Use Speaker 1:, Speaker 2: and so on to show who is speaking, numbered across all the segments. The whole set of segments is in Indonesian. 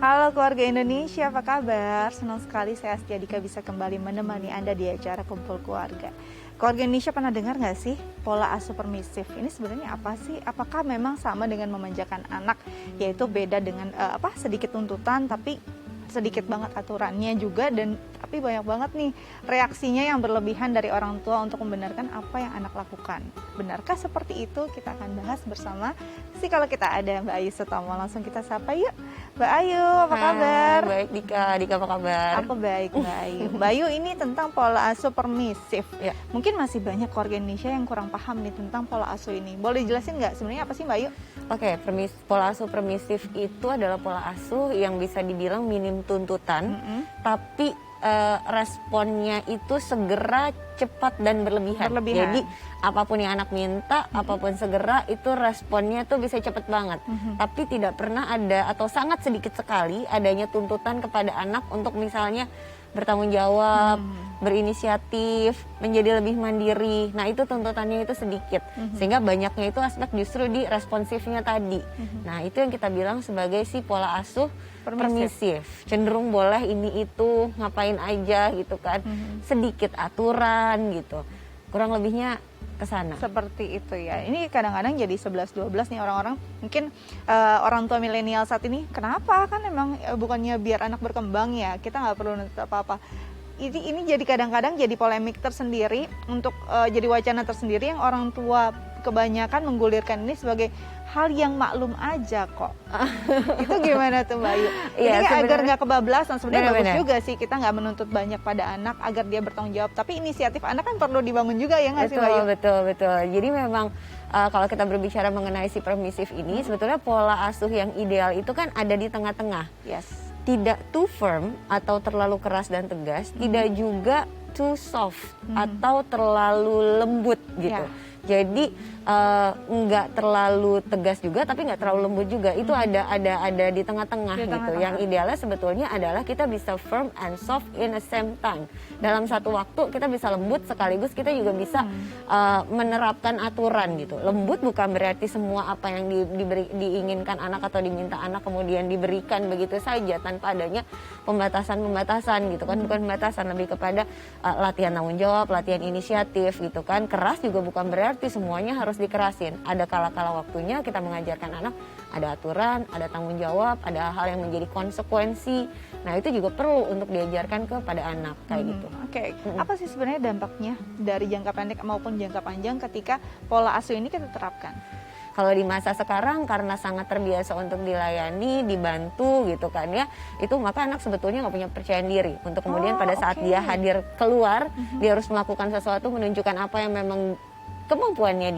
Speaker 1: Halo keluarga Indonesia, apa kabar? Senang sekali saya Astia Dika bisa kembali menemani Anda di acara Kumpul Keluarga. Keluarga Indonesia pernah dengar nggak sih pola asuh permisif? Ini sebenarnya apa sih? Apakah memang sama dengan memanjakan anak? Yaitu beda dengan sedikit tuntutan tapi sedikit banget aturannya juga, dan tapi banyak banget nih reaksinya yang berlebihan dari orang tua untuk membenarkan apa yang anak lakukan. Benarkah seperti itu? Kita akan bahas bersama kalau kita ada Mbak Ayu Sutomo. Langsung kita sapa yuk. Mbak Ayu, apa kabar?
Speaker 2: Baik Dika apa kabar?
Speaker 1: Aku baik Mbak Ayu. Mbak Ayu, ini tentang pola asuh permisif.
Speaker 2: Ya.
Speaker 1: Mungkin masih banyak keluarga Indonesia yang kurang paham nih tentang pola asuh ini. Boleh jelasin nggak sebenarnya apa sih Mbak Ayu?
Speaker 2: Oke, pola asuh permisif itu adalah pola asuh yang bisa dibilang minim tuntutan, tapi responnya itu segera, cepat dan berlebihan. Jadi apapun yang anak minta, apapun segera, itu responnya tuh bisa cepat banget. Tapi tidak pernah ada atau sangat sedikit sekali adanya tuntutan kepada anak untuk misalnya bertanggung jawab, berinisiatif, menjadi lebih mandiri. Nah, itu tuntutannya itu sedikit. Sehingga banyaknya itu aspek justru di responsifnya tadi. Nah, itu yang kita bilang sebagai si pola asuh permisif. Cenderung boleh ini itu, ngapain aja gitu kan. Sedikit aturan gitu. Kurang lebihnya ke sana.
Speaker 1: Seperti itu ya. Ini kadang-kadang jadi 11-12 nih orang-orang. Mungkin orang tua milenial saat ini, kenapa? Kan emang bukannya biar anak berkembang ya, kita nggak perlu nuntut apa-apa. Ini jadi kadang-kadang jadi polemik tersendiri, untuk jadi wacana tersendiri yang orang tua kebanyakan menggulirkan ini sebagai hal yang maklum aja kok. Itu gimana tuh Mbak Ayu?
Speaker 2: Ya,
Speaker 1: ini agar nggak kebablasan. Sebenarnya bagus juga sih kita nggak menuntut banyak pada anak agar dia bertanggung jawab. Tapi inisiatif anak kan perlu dibangun juga ya nggak sih Mbak Ayu?
Speaker 2: Betul. Jadi memang kalau kita berbicara mengenai si permisif ini, sebetulnya pola asuh yang ideal itu kan ada di tengah-tengah.
Speaker 1: Yes.
Speaker 2: Tidak too firm atau terlalu keras dan tegas, tidak juga too soft atau terlalu lembut gitu. Jadi nggak terlalu tegas juga tapi nggak terlalu lembut juga. Itu ada di tengah-tengah gitu. Yang idealnya sebetulnya adalah kita bisa firm and soft in the same time. Dalam satu waktu kita bisa lembut sekaligus kita juga bisa menerapkan aturan gitu. Lembut bukan berarti semua apa yang diinginkan anak atau diminta anak kemudian diberikan begitu saja tanpa adanya pembatasan gitu kan. Bukan pembatasan, lebih kepada latihan tanggung jawab, latihan inisiatif gitu kan. Keras juga bukan berarti semuanya harus dikerasin. Ada kala-kala waktunya kita mengajarkan anak, ada aturan, ada tanggung jawab, ada hal yang menjadi konsekuensi. Nah, itu juga perlu untuk diajarkan kepada anak kayak gitu.
Speaker 1: Oke. Apa sih sebenarnya dampaknya dari jangka pendek maupun jangka panjang ketika pola asuh ini kita terapkan?
Speaker 2: Kalau di masa sekarang karena sangat terbiasa untuk dilayani, dibantu gitu kan ya, itu maka anak sebetulnya nggak punya percaya diri untuk kemudian pada saat dia hadir keluar, dia harus melakukan sesuatu, menunjukkan apa yang memang kemampuannya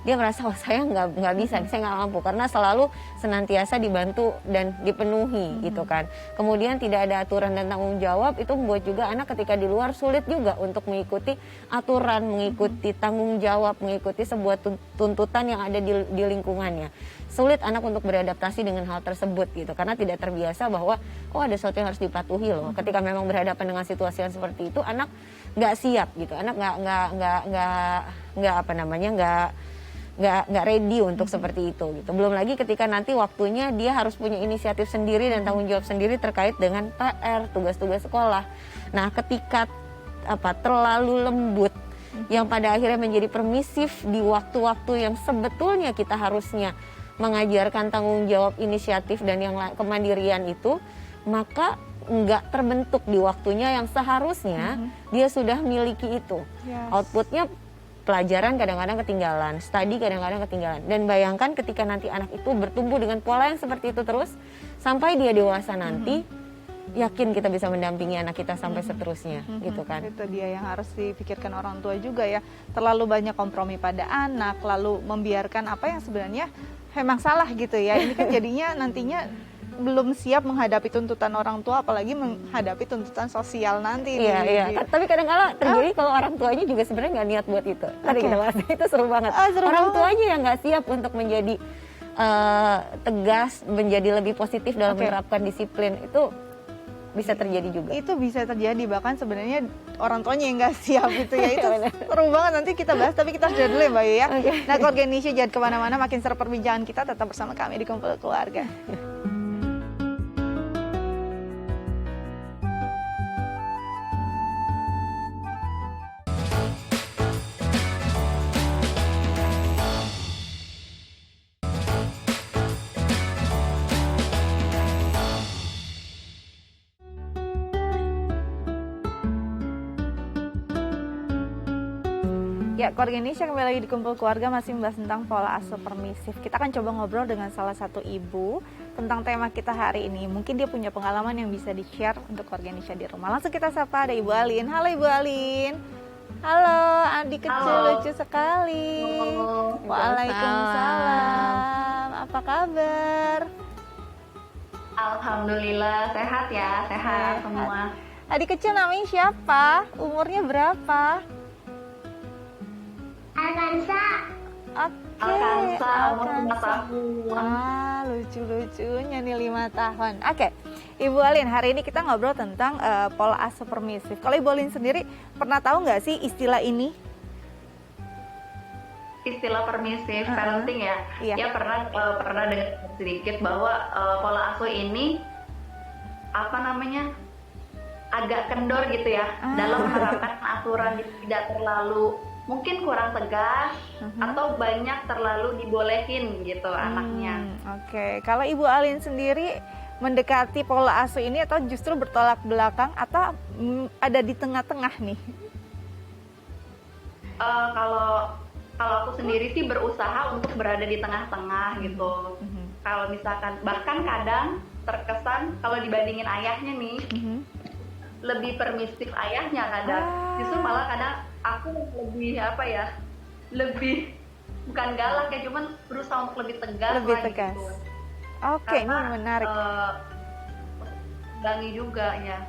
Speaker 2: dia merasa saya nggak bisa, saya nggak mampu, karena selalu senantiasa dibantu dan dipenuhi gitu kan. Kemudian tidak ada aturan dan tanggung jawab, itu membuat juga anak ketika di luar sulit juga untuk mengikuti aturan, mengikuti tanggung jawab, mengikuti sebuah tuntutan yang ada di lingkungannya. Sulit anak untuk beradaptasi dengan hal tersebut gitu, karena tidak terbiasa bahwa ada sesuatu yang harus dipatuhi loh. Ketika memang berhadapan dengan situasi yang seperti itu, anak nggak siap gitu, anak nggak ready untuk seperti itu gitu. Belum lagi ketika nanti waktunya dia harus punya inisiatif sendiri dan tanggung jawab sendiri terkait dengan PR, tugas-tugas sekolah. Nah, ketika terlalu lembut yang pada akhirnya menjadi permisif di waktu-waktu yang sebetulnya kita harusnya mengajarkan tanggung jawab, inisiatif dan yang kemandirian itu, maka nggak terbentuk di waktunya yang seharusnya dia sudah miliki itu. Outputnya pelajaran kadang-kadang ketinggalan, studi kadang-kadang ketinggalan. Dan bayangkan ketika nanti anak itu bertumbuh dengan pola yang seperti itu terus, sampai dia dewasa nanti, yakin kita bisa mendampingi anak kita sampai seterusnya, gitu kan.
Speaker 1: Itu dia yang harus dipikirkan orang tua juga ya. Terlalu banyak kompromi pada anak, lalu membiarkan apa yang sebenarnya memang salah gitu ya. Ini kan jadinya nantinya belum siap menghadapi tuntutan orang tua, apalagi menghadapi tuntutan sosial nanti.
Speaker 2: Iya. Tapi kadang-kala terjadi kalau orang tuanya juga sebenarnya nggak niat buat itu. Tadi kita bahas itu seru banget. Orang tuanya yang nggak siap untuk menjadi tegas, menjadi lebih positif dalam menerapkan disiplin, itu bisa terjadi juga.
Speaker 1: Itu bisa terjadi, bahkan sebenarnya orang tuanya yang nggak siap gitu ya. Itu seru banget, nanti kita bahas, tapi kita sudah dulu ya Mbak Yu ya. Nah, keluarga Indonesia jangan kemana-mana, makin seru perbincangan kita, tetap bersama kami di Kumpul Keluarga. Ya, Keluarga Indonesia kembali lagi di Kumpul Keluarga masih membahas tentang pola asuh permisif. Kita akan coba ngobrol dengan salah satu ibu tentang tema kita hari ini. Mungkin dia punya pengalaman yang bisa di-share untuk keluarga Indonesia di rumah. Langsung kita sapa, ada Ibu Alin. Halo Ibu Alin. Halo, adik kecil lucu sekali. Waalaikumsalam. Apa kabar?
Speaker 3: Alhamdulillah sehat ya, sehat semua.
Speaker 1: Adik kecil namanya siapa? Umurnya berapa?
Speaker 3: Alkansa.
Speaker 1: Oke,
Speaker 3: Alkansa, umur 5 tahun.
Speaker 1: Lucu-lucunya nih 5 tahun. Oke, Ibu Alin, hari ini kita ngobrol tentang pola asuh permisif. Kalau Ibu Alin sendiri pernah tahu nggak sih istilah ini?
Speaker 3: Istilah permisif parenting ya.
Speaker 1: Iya.
Speaker 3: Ya pernah dengar sedikit bahwa pola asuh ini agak kendor gitu ya dalam menerapkan aturan, tidak terlalu mungkin kurang tegas atau banyak terlalu dibolehin gitu anaknya.
Speaker 1: Oke, kalau Ibu Alin sendiri mendekati pola asuh ini atau justru bertolak belakang atau ada di tengah-tengah nih?
Speaker 3: Kalau aku sendiri sih berusaha untuk berada di tengah-tengah gitu. Kalau misalkan bahkan kadang terkesan kalau dibandingin ayahnya nih lebih permisif ayahnya kadang. Justru malah kadang aku lebih bukan galak ya, cuman berusaha untuk lebih tegas. Gitu.
Speaker 1: Oke, ini menarik.
Speaker 3: Gangi juga ya.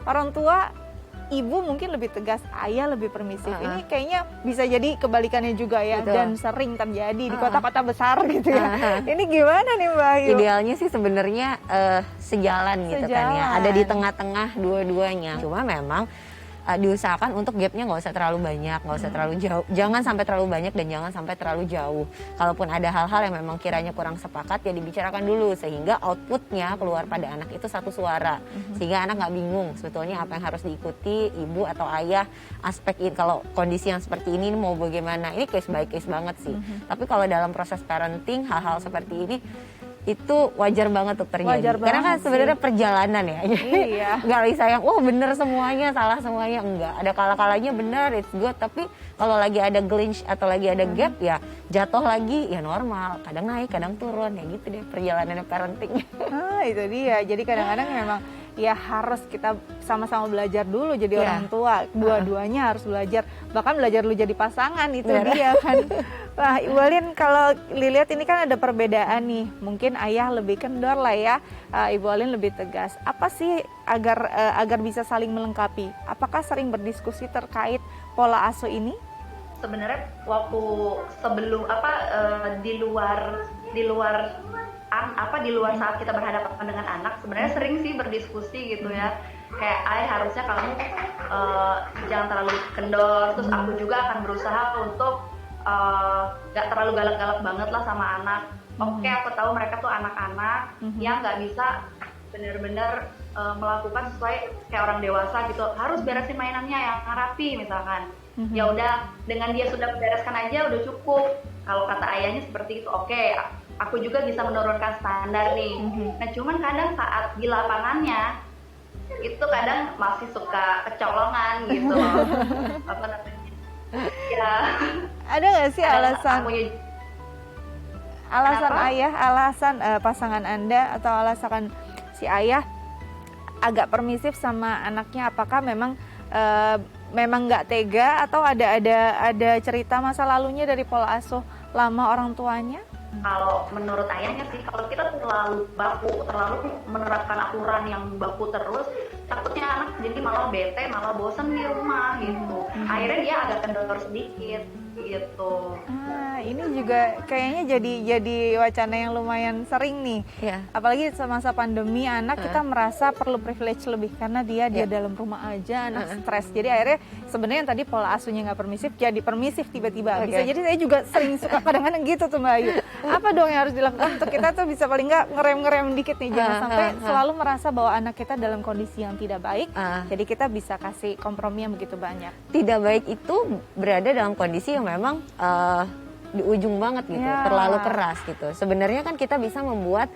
Speaker 1: Orang tua, ibu mungkin lebih tegas, ayah lebih permisif. Ini kayaknya bisa jadi kebalikannya juga ya. Betul. Dan sering terjadi di kota-kota besar gitu ya. Ini gimana nih Mbak Ayu?
Speaker 2: Idealnya sih sebenarnya sejalan gitu kan ya. Ada di tengah-tengah dua-duanya. Cuma memang diusahakan untuk gapnya nggak usah terlalu banyak, nggak usah terlalu jauh, jangan sampai terlalu banyak dan jangan sampai terlalu jauh. Kalaupun ada hal-hal yang memang kiranya kurang sepakat ya dibicarakan dulu sehingga outputnya keluar pada anak itu satu suara, sehingga anak nggak bingung sebetulnya apa yang harus diikuti ibu atau ayah. Aspek ini kalau kondisi yang seperti ini mau bagaimana, ini case by case banget sih. Tapi kalau dalam proses parenting hal-hal seperti ini itu wajar banget untuk terjadi. Karena kan sebenarnya perjalanan ya.
Speaker 1: Iya.
Speaker 2: Nggak bisa yang bener semuanya, salah semuanya, enggak. Ada kala-kalanya benar, it's good. Tapi kalau lagi ada glitch atau lagi ada gap ya jatuh lagi ya normal. Kadang naik, kadang turun ya gitu deh perjalanannya parenting.
Speaker 1: Itu dia. Jadi kadang-kadang memang ya harus kita sama-sama belajar dulu jadi orang tua. Dua-duanya harus belajar. Bahkan belajar dulu jadi pasangan itu dia kan. Wah, Ibu Alin, kalau dilihat ini kan ada perbedaan nih. Mungkin ayah lebih kendor lah ya, Ibu Alin lebih tegas. Apa sih agar bisa saling melengkapi? Apakah sering berdiskusi terkait pola asuh ini?
Speaker 3: Sebenarnya waktu sebelum di luar saat kita berhadapan dengan anak, sebenarnya sering sih berdiskusi gitu ya. Kayak harusnya kamu jangan terlalu kendor, terus aku juga akan berusaha untuk gak terlalu galak-galak banget lah sama anak. Oke, aku tahu mereka tuh anak-anak yang gak bisa benar-benar melakukan sesuai kayak orang dewasa gitu. Harus beresin mainannya yang rapi misalkan. Ya udah, dengan dia sudah bereskan aja udah cukup. Kalau kata ayahnya seperti itu, oke, aku juga bisa menurunkan standar nih. Nah cuman kadang saat di lapangannya itu kadang masih suka kecolongan gitu. Apa namanya? Ya.
Speaker 1: Ada nggak sih alasan ayah, alasan pasangan Anda atau alasan si ayah agak permisif sama anaknya? Apakah memang nggak tega atau ada cerita masa lalunya dari pola asuh lama orang tuanya?
Speaker 3: Kalau menurut ayahnya sih, kalau kita terlalu menerapkan aturan yang baku terus, takutnya anak jadi malah bete, malah bosan di rumah gitu. Akhirnya dia agak kendor sedikit gitu.
Speaker 1: Ini juga kayaknya jadi wacana yang lumayan sering nih. Apalagi semasa pandemi, anak kita merasa perlu privilege lebih karena dia dalam rumah aja, anak stres. Jadi akhirnya sebenarnya yang tadi pola asuhnya nggak permisif jadi permisif tiba-tiba. Bisa jadi saya juga sering suka kadang-kadang gitu tuh Mbak Ayu. Apa dong yang harus dilakukan untuk kita tuh bisa paling nggak ngerem dikit nih, jangan sampai selalu merasa bahwa anak kita dalam kondisi yang tidak baik. Jadi kita bisa kasih kompromi yang begitu banyak.
Speaker 2: Tidak baik itu berada dalam kondisi yang memang di ujung banget gitu, terlalu keras gitu. Sebenarnya kan kita bisa membuat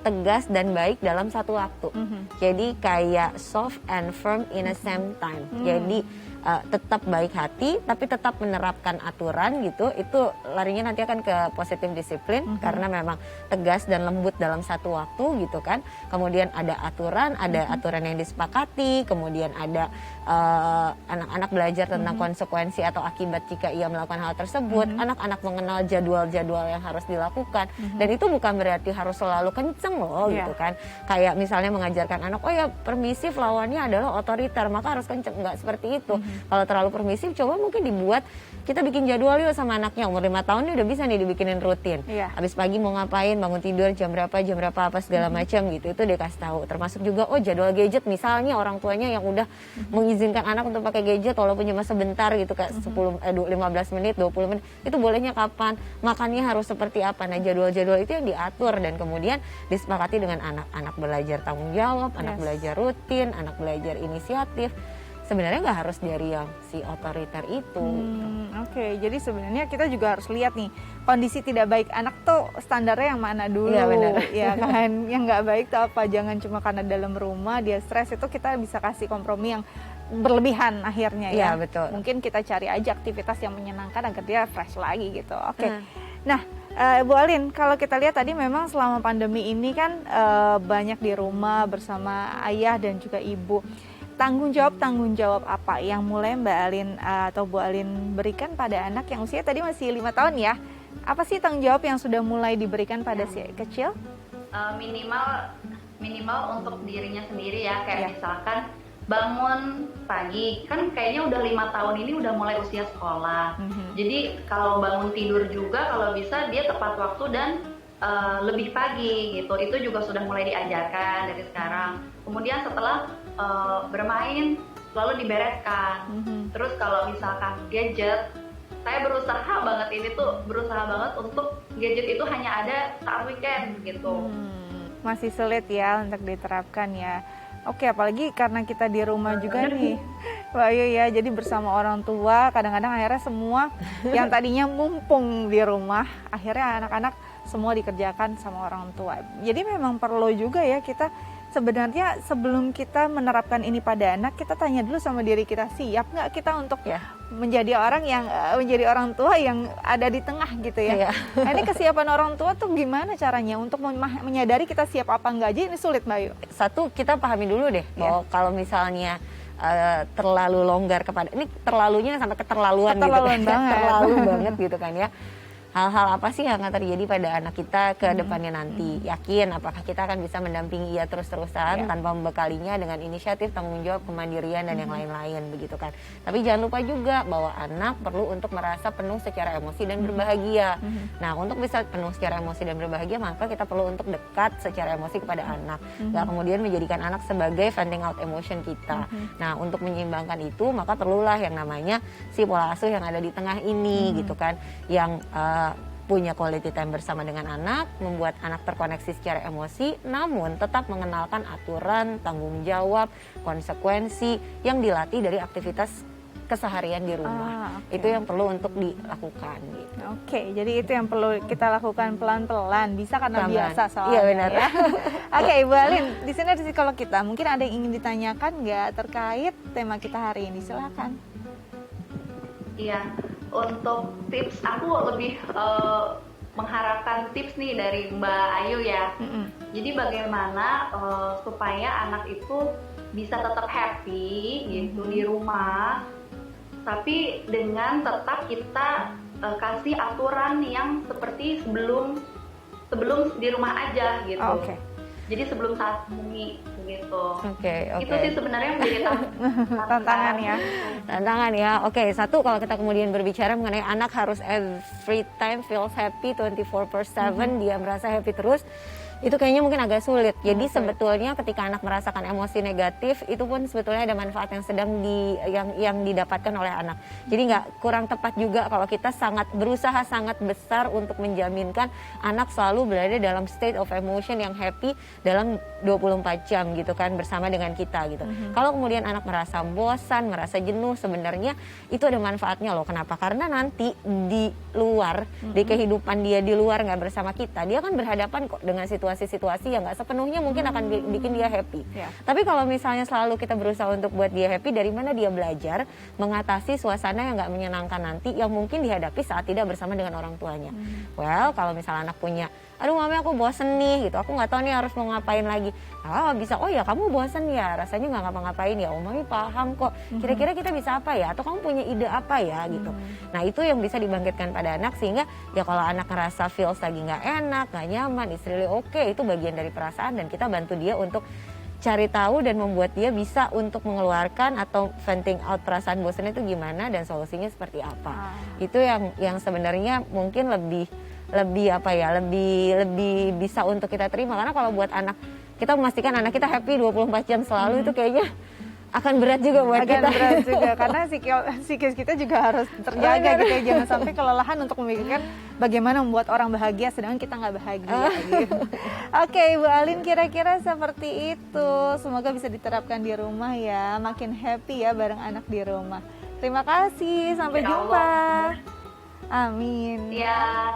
Speaker 2: tegas dan baik dalam satu waktu. Jadi kayak soft and firm in the same time. Jadi tetap baik hati tapi tetap menerapkan aturan gitu, itu larinya nanti akan ke positif disiplin karena memang tegas dan lembut dalam satu waktu gitu kan. Kemudian ada aturan yang disepakati, kemudian ada anak-anak belajar tentang konsekuensi atau akibat jika ia melakukan hal tersebut. Anak-anak mengenal jadwal-jadwal yang harus dilakukan, dan itu bukan berarti harus selalu kenceng loh gitu kan. Kayak misalnya mengajarkan anak, oh ya permisif lawannya adalah otoriter, maka harus kenceng. Enggak seperti itu. Kalau terlalu permisif, coba mungkin dibuat, kita bikin jadwal yuk sama anaknya, umur 5 tahun udah bisa nih dibikinin rutin. Habis pagi mau ngapain, bangun tidur jam berapa apa segala macam gitu, itu dikasih tahu. Termasuk juga jadwal gadget, misalnya orang tuanya yang udah mengizinkan anak untuk pakai gadget walaupun cuma sebentar gitu, kayak 15 menit, 20 menit, itu bolehnya kapan, makannya harus seperti apa. Nah, jadwal-jadwal itu yang diatur dan kemudian disepakati dengan anak belajar tanggung jawab, anak belajar rutin, anak belajar inisiatif. Sebenarnya nggak harus dari yang si otoriter itu.
Speaker 1: Oke, jadi sebenarnya kita juga harus lihat nih kondisi tidak baik anak tuh standarnya yang mana dulu.
Speaker 2: Iya benar.
Speaker 1: Ya kan, yang nggak baik tuh apa? Jangan cuma karena dalam rumah dia stres, itu kita bisa kasih kompromi yang berlebihan akhirnya ya.
Speaker 2: Iya betul.
Speaker 1: Mungkin kita cari aja aktivitas yang menyenangkan agar dia fresh lagi gitu. Oke. Nah, Bu Alin, kalau kita lihat tadi memang selama pandemi ini kan banyak di rumah bersama ayah dan juga ibu. Tanggung jawab apa yang mulai Mbak Alin atau Bu Alin berikan pada anak yang usia tadi masih 5 tahun ya? Apa sih tanggung jawab yang sudah mulai diberikan pada si kecil?
Speaker 3: Minimal untuk dirinya sendiri ya, kayak misalkan bangun pagi, kan kayaknya udah 5 tahun ini udah mulai usia sekolah. Jadi kalau bangun tidur juga kalau bisa dia tepat waktu dan lebih pagi gitu, itu juga sudah mulai diajarkan dari sekarang. Kemudian setelah bermain selalu dibereskan. Terus kalau misalkan gadget, saya berusaha banget untuk gadget itu hanya ada saat weekend gitu.
Speaker 1: Masih sulit ya untuk diterapkan ya. Oke, apalagi karena kita di rumah juga nih, Mbak Ayu ya, jadi bersama orang tua, kadang-kadang akhirnya semua yang tadinya mumpung di rumah, akhirnya anak-anak semua dikerjakan sama orang tua. Jadi memang perlu juga ya kita sebenarnya sebelum kita menerapkan ini pada anak, kita tanya dulu sama diri kita, siap nggak kita untuk menjadi orang tua yang ada di tengah gitu ya. Nah, ini kesiapan orang tua tuh gimana caranya untuk menyadari kita siap apa enggak aja, ini sulit Mbak Ayu.
Speaker 2: Satu, kita pahami dulu deh bahwa kalau misalnya terlalu longgar kepada, ini terlalunya sampai keterlaluan gitu kan. Terlalu banget gitu kan ya. Hal-hal apa sih yang akan terjadi pada anak kita ke depannya nanti? Yakin apakah kita akan bisa mendampingi ia terus-terusan tanpa membekalinya dengan inisiatif, tanggung jawab, kemandirian dan yang lain-lain begitu kan. Tapi jangan lupa juga bahwa anak perlu untuk merasa penuh secara emosi dan berbahagia. Nah, untuk bisa penuh secara emosi dan berbahagia, maka kita perlu untuk dekat secara emosi kepada anak. Gak kemudian menjadikan anak sebagai venting out emotion kita. Nah, untuk menyeimbangkan itu, maka perlulah yang namanya si pola asuh yang ada di tengah ini gitu kan, yang punya quality time bersama dengan anak, membuat anak terkoneksi secara emosi, namun tetap mengenalkan aturan, tanggung jawab, konsekuensi yang dilatih dari aktivitas keseharian di rumah. Itu yang perlu untuk dilakukan gitu.
Speaker 1: Oke, jadi itu yang perlu kita lakukan pelan-pelan, bisa karena biasa soalnya.
Speaker 2: Iya benar.
Speaker 1: Ya. Oke, Ibu Alin, di sini ada psikolog kita. Mungkin ada yang ingin ditanyakan nggak terkait tema kita hari ini? Silakan.
Speaker 3: Iya, untuk tips aku lebih mengharapkan tips nih dari Mbak Ayu ya. Jadi bagaimana supaya anak itu bisa tetap happy gitu di rumah, tapi dengan tetap kita kasih aturan yang seperti sebelum di rumah aja gitu. Jadi sebelum saat bumi gitu. Itu sih sebenarnya menjadi
Speaker 1: tantangan ya.
Speaker 2: Tantangan ya. Oke, satu, kalau kita kemudian berbicara mengenai anak harus every time feels happy 24/7, dia merasa happy terus. Itu kayaknya mungkin agak sulit. Jadi sebetulnya ketika anak merasakan emosi negatif, itu pun sebetulnya ada manfaat yang sedang yang didapatkan oleh anak. Jadi nggak kurang tepat juga kalau kita berusaha sangat besar untuk menjaminkan anak selalu berada dalam state of emotion yang happy dalam 24 jam gitu kan bersama dengan kita gitu. Kalau kemudian anak merasa bosan, merasa jenuh, sebenarnya itu ada manfaatnya loh. Kenapa? Karena nanti di luar, di kehidupan dia di luar nggak bersama kita, dia kan berhadapan kok dengan situasi situasi-situasi yang nggak sepenuhnya mungkin akan bikin dia happy.
Speaker 1: Ya.
Speaker 2: Tapi kalau misalnya selalu kita berusaha untuk buat dia happy, dari mana dia belajar mengatasi suasana yang nggak menyenangkan nanti yang mungkin dihadapi saat tidak bersama dengan orang tuanya. Well, kalau misalnya anak punya, aduh mami aku bosen nih gitu, aku nggak tahu nih harus mau ngapain lagi. Bisa, oh ya kamu bosen ya, rasanya nggak ngapa-ngapain ya, oh mami paham kok, kira-kira kita bisa apa ya, atau kamu punya ide apa ya gitu. Nah itu yang bisa dibangkitkan pada anak, sehingga ya kalau anak ngerasa feels lagi nggak enak, nggak nyaman, it's really okay, itu bagian dari perasaan, dan kita bantu dia untuk cari tahu dan membuat dia bisa untuk mengeluarkan atau venting out perasaan bosannya itu gimana dan solusinya seperti apa. Itu yang sebenarnya mungkin lebih bisa untuk kita terima, karena kalau buat anak, kita memastikan anak kita happy 24 jam selalu itu kayaknya akan berat juga buat kita.
Speaker 1: Berat juga, karena psikis kita juga harus terjaga gitu ya, jangan sampai kelelahan untuk memikirkan bagaimana membuat orang bahagia sedangkan kita nggak bahagia gitu. Oke, Bu Alin, kira-kira seperti itu. Semoga bisa diterapkan di rumah ya, makin happy ya bareng anak di rumah. Terima kasih, sampai jumpa. Amin.
Speaker 3: Ya.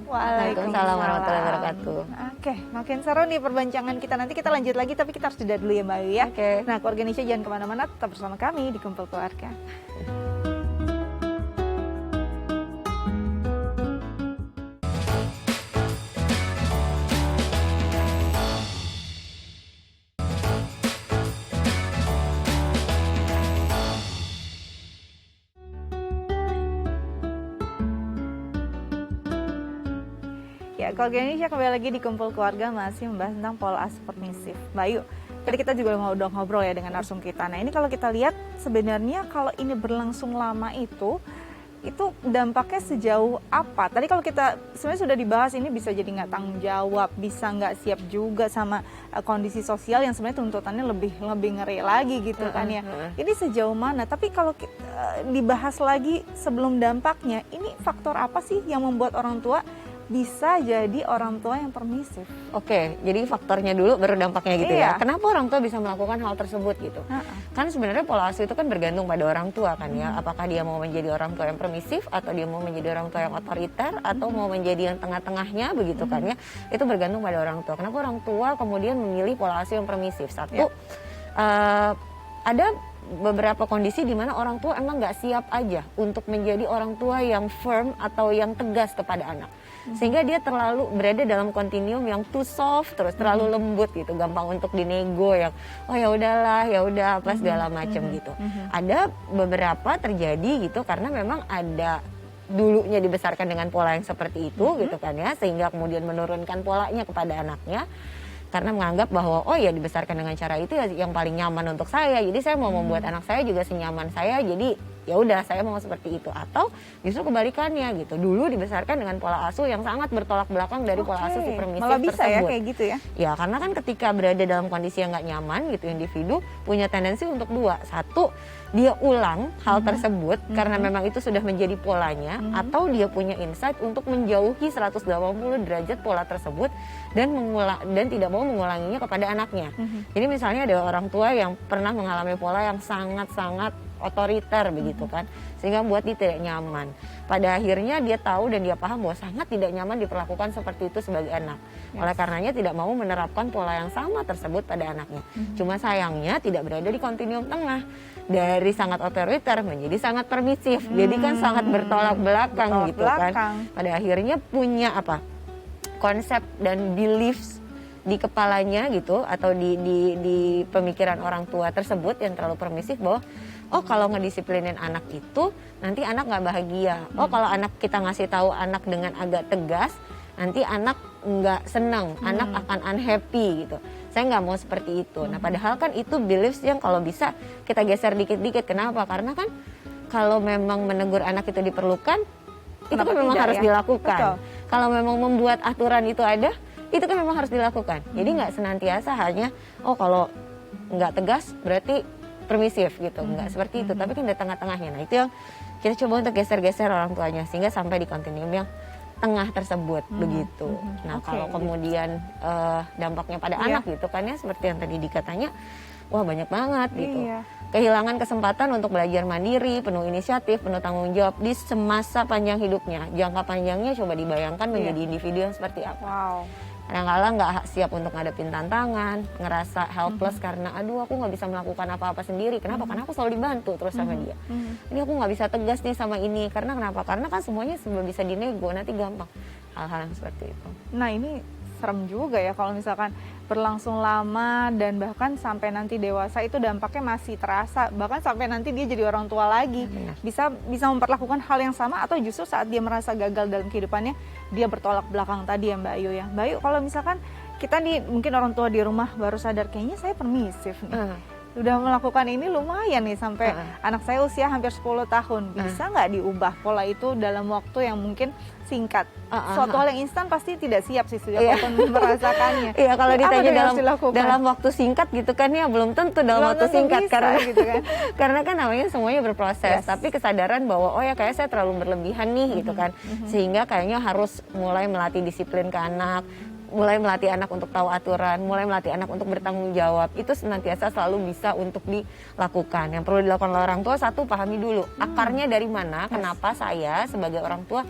Speaker 2: Waalaikumsalam warahmatullahi wabarakatuh.
Speaker 1: Oke, makin seru nih perbincangan kita. Nanti kita lanjut lagi, tapi kita harus jeda dulu ya Mbak Ayu ya.
Speaker 2: Oke.
Speaker 1: Nah, keluarga Indonesia jangan kemana-mana, tetap bersama kami di Kumpul Keluarga. Ya, keluarga Indonesia kembali lagi di Kumpul Keluarga, masih membahas tentang pola asuh permisif. Mbak Ayu, tadi kita juga udah ngobrol ya dengan narsum kita. Nah, ini kalau kita lihat sebenarnya kalau ini berlangsung lama itu dampaknya sejauh apa? Tadi kalau kita sebenarnya sudah dibahas, ini bisa jadi nggak tanggung jawab, bisa nggak siap juga sama kondisi sosial yang sebenarnya tuntutannya lebih ngeri lagi gitu kan ya. Ini sejauh mana? Tapi kalau dibahas lagi sebelum dampaknya, ini faktor apa sih yang membuat orang tua bisa jadi orang tua yang permisif?
Speaker 2: Oke, jadi faktornya dulu baru dampaknya gitu ya. Kenapa orang tua bisa melakukan hal tersebut gitu? Kan sebenarnya pola asuh itu kan bergantung pada orang tua kan ya. Apakah dia mau menjadi orang tua yang permisif, atau dia mau menjadi orang tua yang otoriter, atau mau menjadi yang tengah-tengahnya begitu kan ya. Itu bergantung pada orang tua. Kenapa orang tua kemudian memilih pola asuh yang permisif? Satu, ada beberapa kondisi di mana orang tua emang nggak siap aja untuk menjadi orang tua yang firm atau yang tegas kepada anak, sehingga dia terlalu berada dalam kontinuum yang too soft, terus terlalu lembut gitu, gampang untuk dinego, yang oh ya udahlah, ya udah apa segala macam gitu. Ada beberapa terjadi gitu karena memang ada dulunya dibesarkan dengan pola yang seperti itu gitu kan ya, sehingga kemudian menurunkan polanya kepada anaknya. Karena menganggap bahwa oh ya dibesarkan dengan cara itu ya yang paling nyaman untuk saya, jadi saya mau membuat anak saya juga senyaman saya, jadi ya udah saya mau seperti itu. Atau justru kebalikannya gitu, dulu dibesarkan dengan pola asuh yang sangat bertolak belakang dari pola asuh si permisif
Speaker 1: malah bisa
Speaker 2: tersebut.
Speaker 1: ya kayak gitu ya?
Speaker 2: Ya karena kan ketika berada dalam kondisi yang nggak nyaman gitu, individu punya tendensi untuk dua. Satu, dia ulang hal tersebut karena memang itu sudah menjadi polanya, atau dia punya insight untuk menjauhi 180 derajat pola tersebut dan tidak mau mengulanginya kepada anaknya. Jadi misalnya ada orang tua yang pernah mengalami pola yang sangat-sangat otoriter begitu kan, sehingga membuat dia tidak nyaman. Pada akhirnya dia tahu dan dia paham bahwa sangat tidak nyaman diperlakukan seperti itu sebagai anak. Oleh karenanya tidak mau menerapkan pola yang sama tersebut pada anaknya. Cuma sayangnya tidak berada di kontinuum tengah, dari sangat otoriter menjadi sangat permisif. Jadi kan sangat bertolak belakang gitu kan. Pada akhirnya punya konsep dan beliefs di kepalanya gitu, atau di pemikiran orang tua tersebut yang terlalu permisif, bahwa oh kalau ngedisiplinin anak itu nanti anak nggak bahagia. Oh kalau anak kita ngasih tahu anak dengan agak tegas, nanti anak nggak senang, anak akan unhappy gitu. Saya nggak mau seperti itu. Nah padahal kan itu beliefs yang kalau bisa kita geser dikit-dikit. Kenapa? Karena kan kalau memang menegur anak itu diperlukan, itu kan memang harus dilakukan. Betul. Kalau memang membuat aturan itu ada, itu kan memang harus dilakukan. Jadi nggak senantiasa hanya oh kalau nggak tegas berarti permisif gitu, nggak seperti itu. Tapi kan ada tengah-tengahnya. Nah itu yang kita coba untuk geser-geser orang tuanya sehingga sampai di kontinuum yang tengah tersebut begitu. Nah kalau kemudian dampaknya pada anak gitu kan ya, seperti yang tadi dikatanya, wah banyak banget gitu. Kehilangan kesempatan untuk belajar mandiri, penuh inisiatif, penuh tanggung jawab di semasa panjang hidupnya. Jangka panjangnya coba dibayangkan menjadi individu yang seperti apa. kadang-kadang nggak siap untuk ngadepin tantangan, ngerasa helpless karena aduh aku nggak bisa melakukan apa-apa sendiri. Kenapa? Karena aku selalu dibantu terus sama dia. Ini aku nggak bisa tegas nih sama ini, karena kenapa? Karena kan semuanya sebelum bisa dinego, nanti gampang hal-hal yang seperti itu.
Speaker 1: Nah ini serem juga ya kalau misalkan berlangsung lama dan bahkan sampai nanti dewasa itu dampaknya masih terasa, bahkan sampai nanti dia jadi orang tua lagi. Bisa memperlakukan hal yang sama, atau justru saat dia merasa gagal dalam kehidupannya dia bertolak belakang tadi ya Mbak Ayu ya. Mbak Ayu, kalau misalkan kita nih mungkin orang tua di rumah baru sadar kayaknya saya permisif nih, udah melakukan ini lumayan nih sampai anak saya usia hampir 10 tahun, bisa nggak diubah pola itu dalam waktu yang mungkin singkat? Suatu hal yang instan pasti tidak siap sih siapapun merasakannya.
Speaker 2: Iya, kalau ditanya
Speaker 1: dalam
Speaker 2: dalam waktu singkat gitu kan ya, belum tentu dalam waktu singkat
Speaker 1: bisa,
Speaker 2: karena
Speaker 1: gitu kan.
Speaker 2: karena kan namanya semuanya berproses. Tapi kesadaran bahwa oh ya kayak saya terlalu berlebihan nih gitu kan, sehingga kayaknya harus mulai melatih disiplin ke anak, mulai melatih anak untuk tahu aturan, mulai melatih anak untuk bertanggung jawab. Itu senantiasa selalu bisa untuk dilakukan. Yang perlu dilakukan oleh orang tua, satu, pahami dulu akarnya dari mana, kenapa saya sebagai orang tua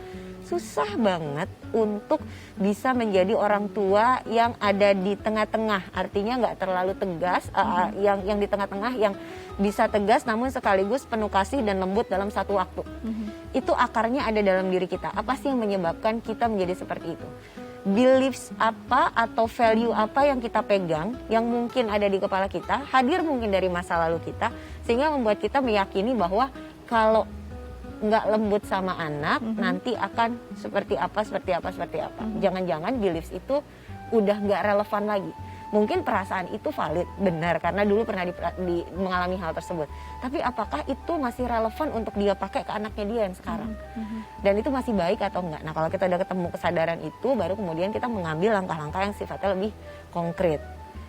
Speaker 2: susah banget untuk bisa menjadi orang tua yang ada di tengah-tengah. Artinya nggak terlalu tegas, yang di tengah-tengah, yang bisa tegas namun sekaligus penuh kasih dan lembut dalam satu waktu. Itu akarnya ada dalam diri kita. Apa sih yang menyebabkan kita menjadi seperti itu? Beliefs apa atau value apa yang kita pegang yang mungkin ada di kepala kita, hadir mungkin dari masa lalu kita, sehingga membuat kita meyakini bahwa kalau nggak lembut sama anak nanti akan seperti apa. Jangan-jangan beliefs itu udah nggak relevan lagi. Mungkin perasaan itu valid, benar, karena dulu pernah mengalami hal tersebut. Tapi apakah itu masih relevan untuk dia pakai ke anaknya dia yang sekarang? Dan itu masih baik atau enggak? Nah, kalau kita udah ketemu kesadaran itu, baru kemudian kita mengambil langkah-langkah yang sifatnya lebih konkret.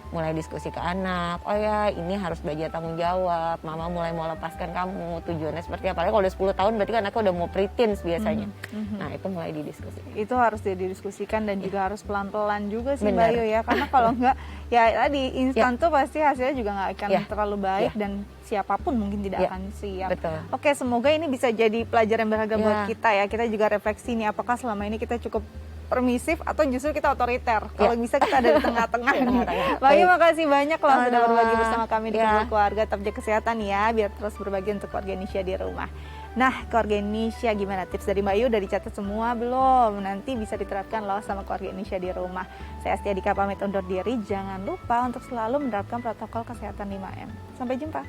Speaker 2: Mulai diskusi ke anak, oh ya ini harus belajar tanggung jawab, mama mulai mau lepaskan kamu, tujuannya seperti apa. Kalau udah 10 tahun berarti kan anaknya udah mau preteens biasanya. Nah itu mulai didiskusikan.
Speaker 1: Itu harus didiskusikan dan juga harus pelan-pelan juga sih Mbak Ayu ya. Karena kalau enggak, ya tadi instan tuh pasti hasilnya juga nggak akan terlalu baik dan siapapun mungkin tidak akan siap.
Speaker 2: Betul.
Speaker 1: Oke, semoga ini bisa jadi pelajaran berharga buat kita ya. Kita juga refleksi nih, apakah selama ini kita cukup permisif atau justru kita otoriter. Kalau bisa kita ada di tengah-tengah nih. Mbak Ayu makasih banyak loh sudah berbagi bersama kami di Kumpul Keluarga. Tetap jaga kesehatan ya, biar terus berbagi untuk keluarga Indonesia di rumah. Nah, keluarga Indonesia gimana? Tips dari Mbak Ayu udah dicatat semua belum? Nanti bisa diterapkan loh sama keluarga Indonesia di rumah. Saya Astia Dika pamit undur diri. Jangan lupa untuk selalu menerapkan protokol kesehatan 5M. Sampai jumpa.